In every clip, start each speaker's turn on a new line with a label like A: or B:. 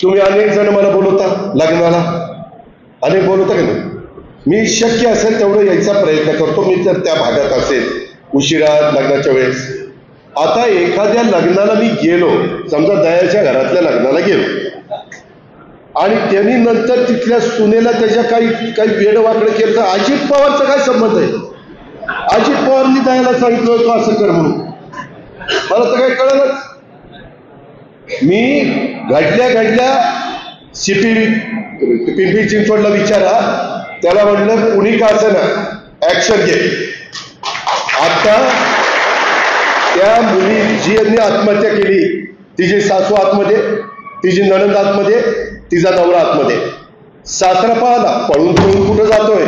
A: तुम्ही अनेक जण मला बोलवता लग्नाला, अनेक बोलवता का नाही? मी शक्य असेल तेवढं यायचा प्रयत्न करतो. मी तर त्या भागात असेल उशिरा लग्नाच्या वेळेस. आता एखाद्या लग्नाला मी गेलो, समजा दयाच्या घरातल्या लग्नाला गेलो आणि त्यांनी नंतर तिथल्या सुनेला त्याच्या काही वेडवाकडे केलं, तर अजित पवारचा काय संबंध आहे? अजित पवारनी दयाला सांगितलं तू असं कर म्हणून, मला तर काही कळलंच. मी घडल्या पिंपरी चिंचवडला विचारा, त्याला म्हटलं कुणी का असं ना ऍक्शन घे. आता त्या मुली जी यांनी आत्महत्या केली, तिची सासू आतमध्ये, तिची नणंद आतमध्ये, तिचा नवरा आतमध्ये, सासरा पाहला पळून कुठं जातोय,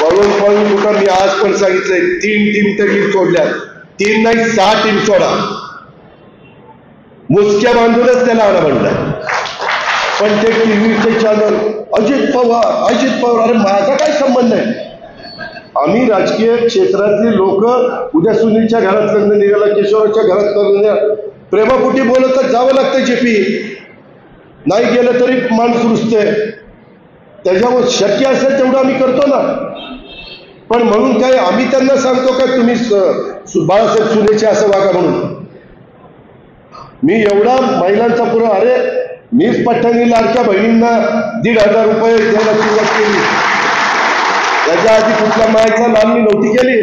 A: पळून कुठं. मी आज पण सांगितलंय 3 टीम तरी सोडल्या, 3 नाही 6 टीम सोडा, मुसक्या बांधूनच त्याला आणा म्हणलं. पण ते टीव्हीचे चॅनल अजित पवार, अरे माझा काय संबंध आहे? आम्ही राजकीय क्षेत्रातली लोक, उद्या सुनीलच्या घरात लग्न निघाला, किशोराच्या घरात लग्न, प्रेमापोटी बोलत जावं लागतं. जेपी नाही गेलं तरी माणूस रुजते. त्याच्यावर शक्य असेल तेवढं आम्ही करतो ना. पण म्हणून काय आम्ही त्यांना सांगतो का तुम्ही बाळासाहेब सुनेचे असं वागा म्हणून? मी एवढा महिलांचा पुरा, अरे मीच पठ्ठाणी लाडक्या बहिणींना 1,500 रुपये द्यायला सुरुवात केली. त्याच्या आधी कुठल्या मायाचा लाभ मी नव्हती केली.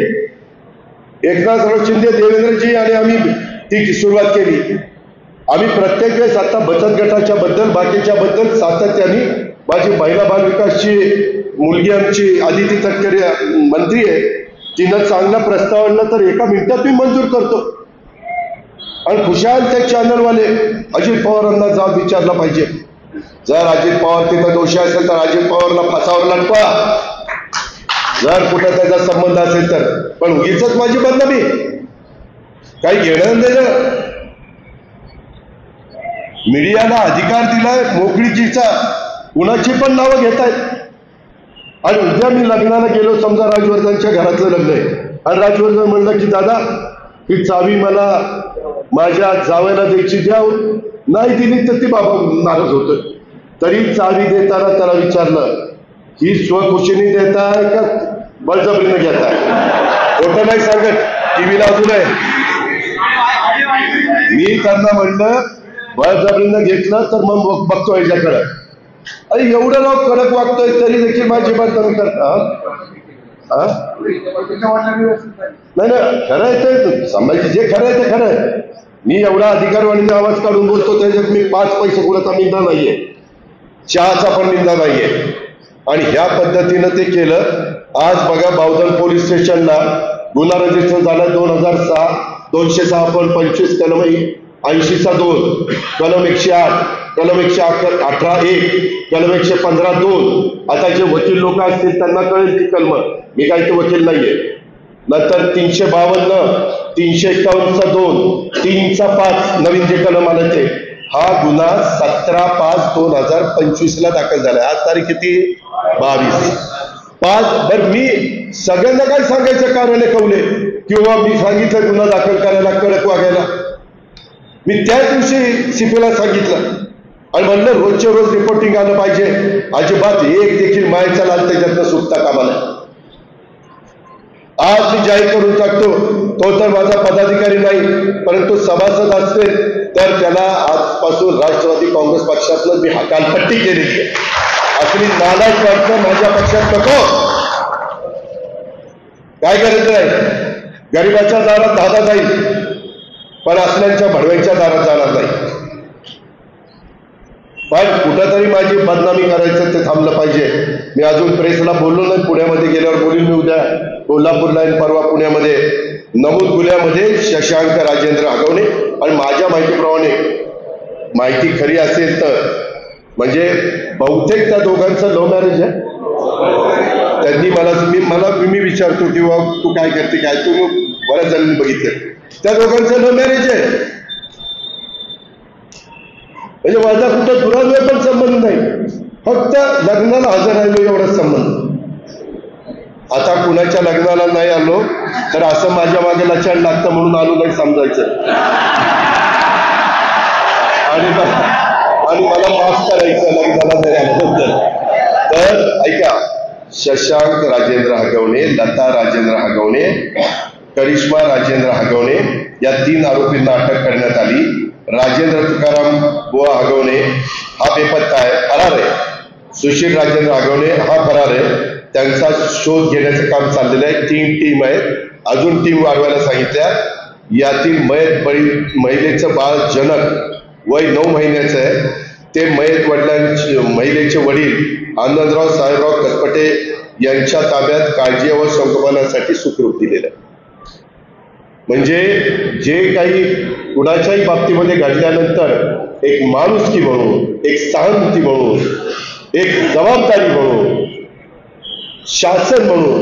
A: एकनाथराव शिंदे, देवेंद्रजी आणि आम्ही ती सुरुवात केली. आम्ही प्रत्येक वेळेस आता बचत गटाच्या बद्दल, बाकीच्या बद्दल सातत्याने, माझी महिला बाल विकासची मुलगी आमची आदिती तटकरे मंत्री आहे, तिनं चांगला प्रस्ताव आणला तर 1 मिनिटात मी मंजूर करतो. आणि खुशाल ते चॅनलवाले अजित पवारांना जाब विचारला पाहिजे. जर अजित पवार तिथं दोषी असेल तर अजित पवारला फासावर लटवा, जर कुठं त्याचा संबंध असेल तर. पण उगीच माझी बदनामी काही घेणं देणं. मीडियाला अधिकार दिलाय मोकळीकीचा, कुणाची पण नावं घेत आहेत. आणि उद्या मी लग्नाला गेलो, समजा राजवर्धनच्या घरातलं लग्न आहे, आणि राजवर्धन म्हणलं की दादा ही चावी मला माझ्या जावयाला द्यायची, द्या. नाही दिली तर ती बाबा नाराज होत. तरी चावी देताना त्याला विचारलं ही स्वखुशीने देताय का बळजबरीने घेताय? खोटं नाही सांगत, टीव्हीला अजून आहे. मी त्यांना म्हणलं बळजबरीनं घेतलं तर मग बघतो याच्याकडं. अरे एवढं लोक कडक वागतोय तरी देखील माझी बदनामी करता. नाही ना, खरं आहे ते समजायचं, जे खरं आहे ते खरं आहे. मी एवढा अधिकारवाणीने आवाज काढून बोलतो, त्याच्यात मी 5 पैसे कुणाचा निंदा नाहीये, चहाचा पण निंदा नाहीये. आणि ह्या पद्धतीनं ते केलं. आज बघा बावधन पोलीस स्टेशनला गुन्हा रजिस्टर झाला 2006, 206 पण 25 कलम 80/2, कलम 108, कलम 118(1), कलम 115(2). आता जे वकील लोक असतील त्यांना कळेल ती कलम, मी काही ते वकील नाहीये. नंतर 352, 351(2), 3(5) नवीन जे कलम आलं ते. हा गुन्हा 17/5/2025 ला दाखल झाला. आज तारीख किती? 22/5. बरं, मी सगळ्यांना काय सांगायचं कारण आहे कवले, किंवा मी सांगितलं गुन्हा दाखल करायला, कडक वागायला. मी त्याच दिवशी सीपीला सांगितलं आणि म्हणलं रोजच्या रोज रिपोर्टिंग आलं पाहिजे. अजिबात एक देखील मायचा लाल त्याच्यातनं सुटता कामा नये. आज मी जाहीर करून टाकतो, तो तर माझा पदाधिकारी नाही, परंतु सभासद असेल तर त्याला आजपासून राष्ट्रवादी काँग्रेस पक्षातलं मी हकालपट्टी केलेली आहे. असली नालायक वाटतं माझ्या पक्षात नको. काय करायचं आहे? गरिबाच्या दारात धादा जाईल, पण असल्यांच्या भडव्यांच्या दारात जाणार नाही. पण कुठंतरी माझी बदनामी करायचं ते थांबलं पाहिजे. मी अजून प्रेसला बोललो नाही, पुण्यामध्ये गेल्यावर बोलीन मी. उद्या कोल्हापूरला आणि परवा पुण्यामध्ये नमूद गुन्ह्यामध्ये शशांक राजेंद्र हगवणे. आणि माझ्या माहितीप्रमाणे, माहिती खरी असेल तर, म्हणजे बहुतेक त्या दोघांचं लव्ह मॅरेज आहे. त्यांनी मी विचारतो किंवा तू काय करते काय, तू बऱ्याच जणांनी बघितलं त्या दोघांचं लव्ह मॅरेज आहे. म्हणजे माझा कुठं दुरान्वय पण संबंध नाही, फक्त लग्नाला हजर राहिलो एवढाच संबंध. आता कुणाच्या लग्नाला नाही आलो तर असं माझ्या मागे लक्षात लागतं म्हणून आलो नाही समजायचं. आणि शशांक राजेंद्र हगवणे, लता राजेंद्र हगवणे, करिश्मा राजेंद्र हगवणे या 3 आरोपींना अटक करण्यात आली. राजेंद्र तुकाराम बुवा हगवणे हा बेपत्ता आहे, फरार आहे. सुशील राजेंद्र हगवणे हा फरार आहे. त्यांचा शोध घेण्याचं काम चाललेलं आहे. 3 टीम आहेत, अजून टीम वाढवायला सांगितल्या. यातील मयत महिलेचं बाळ जनक वय 9 महिन्याचं आहे. ते मयत महिलेचे वडील आनंदराव साहेबराव कसपटे यांच्या ताब्यात काळजी व संगोपनासाठी सुखरूप दिलेलं आहे. म्हणजे जे काही कुणाच्याही बाबतीमध्ये घडल्यानंतर एक माणुसकी म्हणून, एक सहानुभूती म्हणून, एक जबाबदारी म्हणून, शासन म्हणून